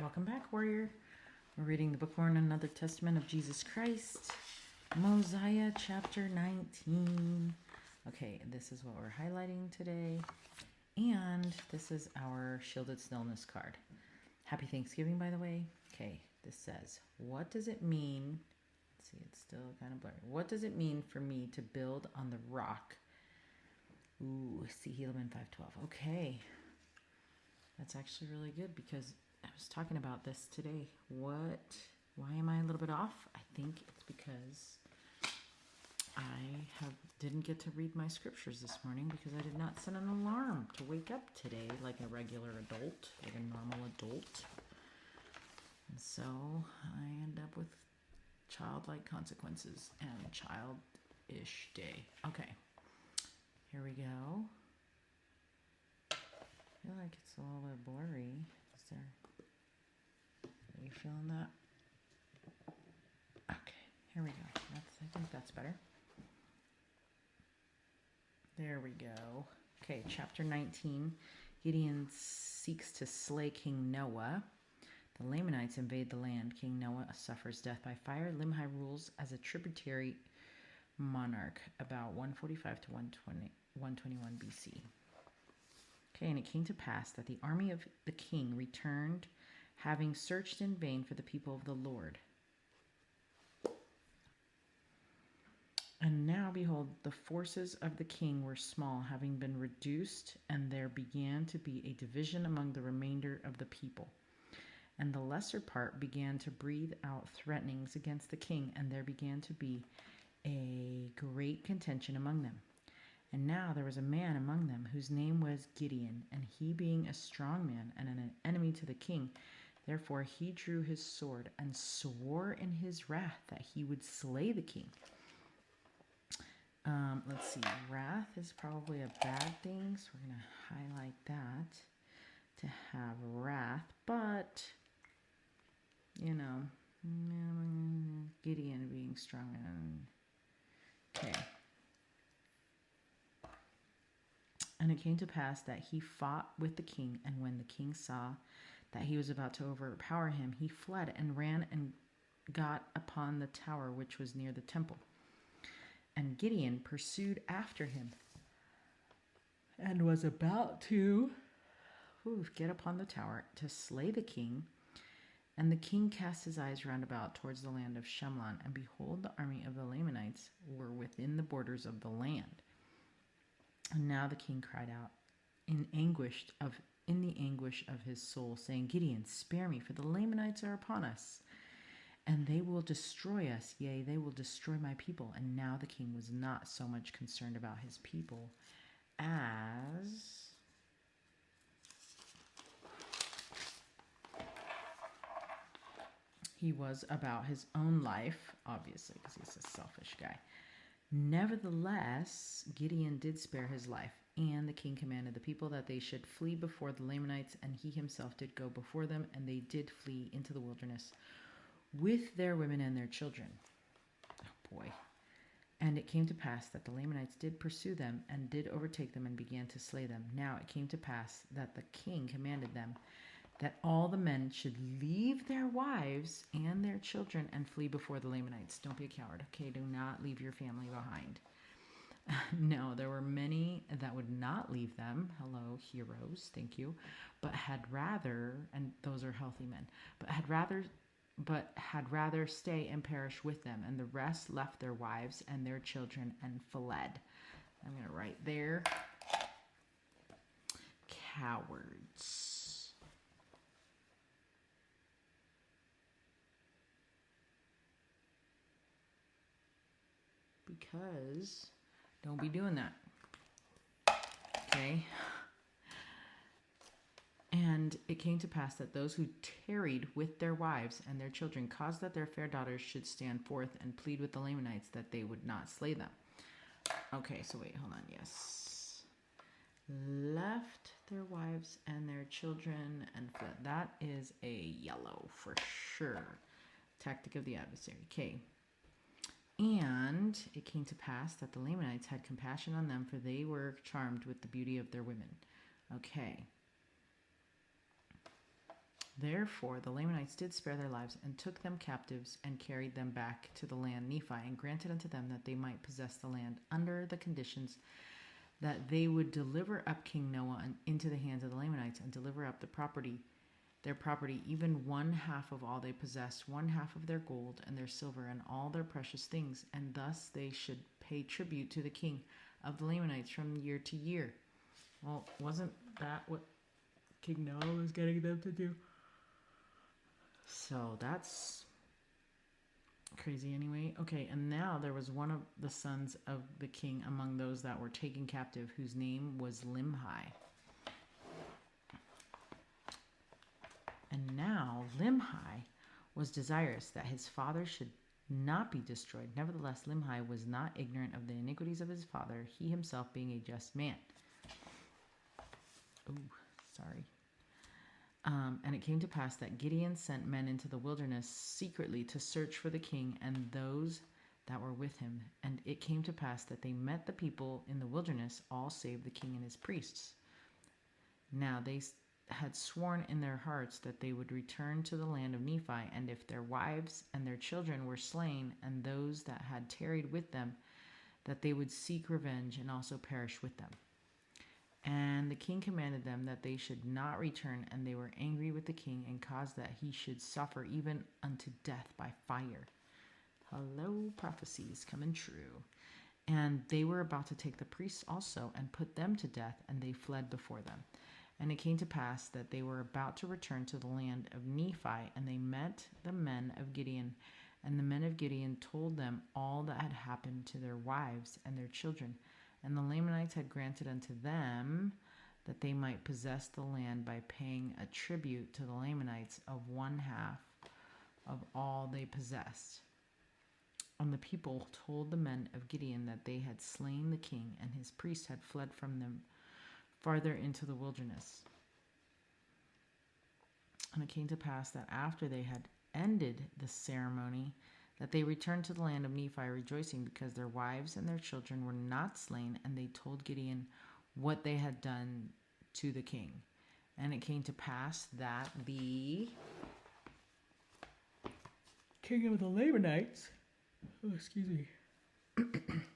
Welcome back, warrior. We're reading the Book of Another Testament of Jesus Christ, Mosiah chapter 19. Okay, this is what we're highlighting today. And this is our Shielded Stillness card. Happy Thanksgiving, by the way. Okay, this says, what does it mean? Let's see, it's still kind of blurry. What does it mean for me to build on the rock? Ooh, see Helaman 512. Okay. That's actually really good because I was talking about this today. Why am I a little bit off? I think it's because I didn't get to read my scriptures this morning because I did not set an alarm to wake up today like a regular adult, like a normal adult. And so I end up with childlike consequences and childish day. Okay, here we go. I feel like it's a little bit blurry. Are you feeling that? Okay, here we go. I think that's better. There we go. Okay, chapter 19. Gideon seeks to slay King Noah. The Lamanites invade the land. King Noah suffers death by fire. Limhi rules as a tributary monarch about 145 to 121 BC. Okay, and it came to pass that the army of the king returned, having searched in vain for the people of the Lord. And now, behold, the forces of the king were small, having been reduced, and there began to be a division among the remainder of the people. And the lesser part began to breathe out threatenings against the king, and there began to be a great contention among them. And now there was a man among them whose name was Gideon, and he being a strong man and an enemy to the king, therefore he drew his sword and swore in his wrath that he would slay the king. Let's see, wrath is probably a bad thing, so we're going to highlight that to have wrath, but, you know, Gideon being strong and, okay. And it came to pass that he fought with the king, and when the king saw that he was about to overpower him, he fled and ran and got upon the tower which was near the temple. And Gideon pursued after him and was about to get upon the tower to slay the king. And the king cast his eyes round about towards the land of Shemlon, and behold, the army of the Lamanites were within the borders of the land. And now the king cried out in the anguish of his soul, saying, Gideon, spare me, for the Lamanites are upon us, and they will destroy us. Yea, they will destroy my people. And now the king was not so much concerned about his people as he was about his own life, obviously, because he's a selfish guy. Nevertheless, Gideon did spare his life, and the king commanded the people that they should flee before the Lamanites, and he himself did go before them, and they did flee into the wilderness with their women and their children. Oh boy. And it came to pass that the Lamanites did pursue them, and did overtake them, and began to slay them. Now it came to pass that the king commanded them that all the men should leave their wives and their children and flee before the Lamanites. Don't be a coward, okay? Do not leave your family behind. No, there were many that would not leave them. Hello, heroes, thank you. But had rather, and those are healthy men, but had rather stay and perish with them. And the rest left their wives and their children and fled. I'm going to write there, cowards. Because don't be doing that. Okay. And it came to pass that those who tarried with their wives and their children caused that their fair daughters should stand forth and plead with the Lamanites that they would not slay them. Okay, so wait, hold on. Yes. Left their wives and their children and fled. That is a yellow for sure. Tactic of the adversary. Okay. And it came to pass that the Lamanites had compassion on them, for they were charmed with the beauty of their women. Okay. Therefore, the Lamanites did spare their lives and took them captives and carried them back to the land Nephi and granted unto them that they might possess the land under the conditions that they would deliver up King Noah into the hands of the Lamanites and deliver up their property, even one half of all they possessed, one half of their gold and their silver and all their precious things, and thus they should pay tribute to the king of the Lamanites from year to year. Well, wasn't that what King Noah was getting them to do? So that's crazy anyway. Okay, and now there was one of the sons of the king among those that were taken captive, whose name was Limhi. And now Limhi was desirous that his father should not be destroyed. Nevertheless, Limhi was not ignorant of the iniquities of his father, he himself being a just man. Sorry. And it came to pass that Gideon sent men into the wilderness secretly to search for the king and those that were with him. And it came to pass that they met the people in the wilderness, all save the king and his priests. Now they had sworn in their hearts that they would return to the land of Nephi, and if their wives and their children were slain, and those that had tarried with them, that they would seek revenge and also perish with them. And the king commanded them that they should not return, and they were angry with the king and caused that he should suffer even unto death by fire. Hello, prophecies coming true. And they were about to take the priests also and put them to death, and they fled before them. And it came to pass that they were about to return to the land of Nephi, and they met the men of Gideon. And the men of Gideon told them all that had happened to their wives and their children. And the Lamanites had granted unto them that they might possess the land by paying a tribute to the Lamanites of one half of all they possessed. And the people told the men of Gideon that they had slain the king, and his priests had fled from them farther into the wilderness. And it came to pass that after they had ended the ceremony, that they returned to the land of Nephi rejoicing, because their wives and their children were not slain, and they told Gideon what they had done to the king. And it came to pass that the king of the Lamanites,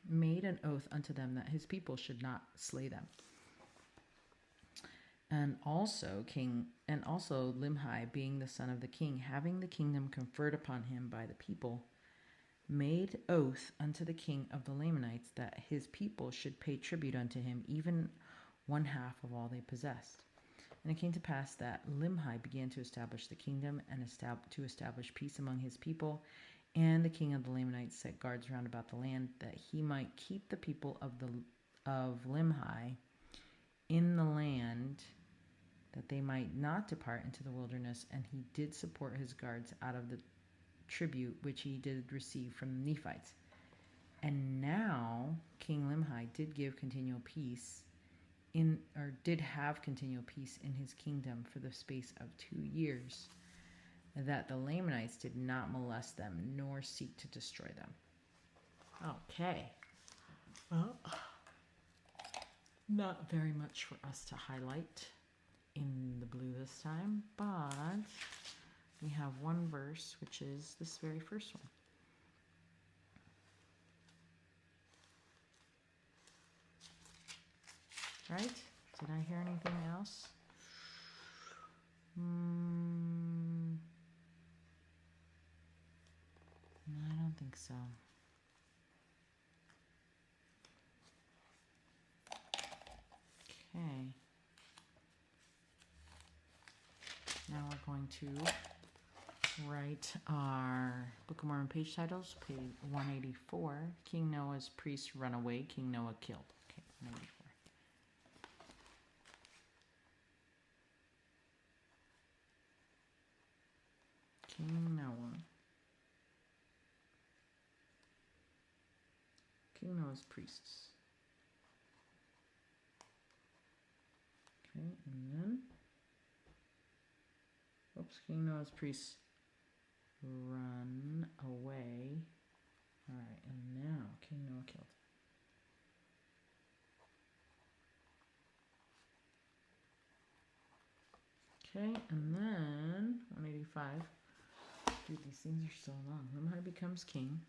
made an oath unto them that his people should not slay them. And also Limhi, being the son of the king, having the kingdom conferred upon him by the people, made oath unto the king of the Lamanites that his people should pay tribute unto him, even one half of all they possessed. And it came to pass that Limhi began to establish the kingdom and to establish peace among his people. And the king of the Lamanites set guards round about the land, that he might keep the people of Limhi in the land, that they might not depart into the wilderness. And he did support his guards out of the tribute which he did receive from the Nephites. And now King Limhi did have continual peace in his kingdom for the space of 2 years, that the Lamanites did not molest them nor seek to destroy them. Okay. Well, not very much for us to highlight in the blue this time, but we have one verse, which is this very first one. Right? Did I hear anything else? No, I don't think so. Okay. Now we're going to write our Book of Mormon page titles. Page 184. King Noah's priests run away. King Noah killed. Okay, 184. King Noah. King Noah's priests. Okay, and then, King Noah's priests run away. Alright, and now King Noah killed. Okay, and then 185. Dude, these things are so long. Limhi becomes king.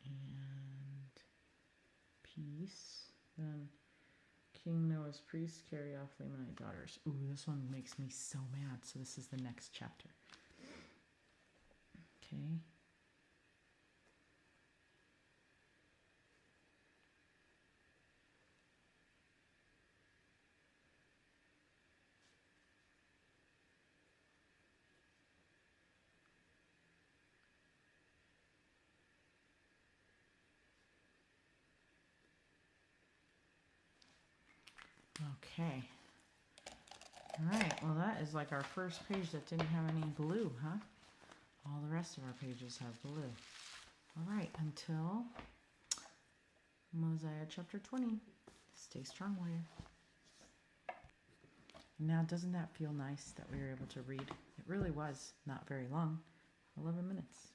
And peace. Then King Noah's priests carry off Lamanite daughters. Ooh, this one makes me so mad. So this is the next chapter. Okay. Okay. All right. Well, that is like our first page that didn't have any blue, huh? All the rest of our pages have blue. All right. Until Mosiah chapter 20. Stay strong, warrior. Now, doesn't that feel nice that we were able to read? It really was not very long. 11 minutes.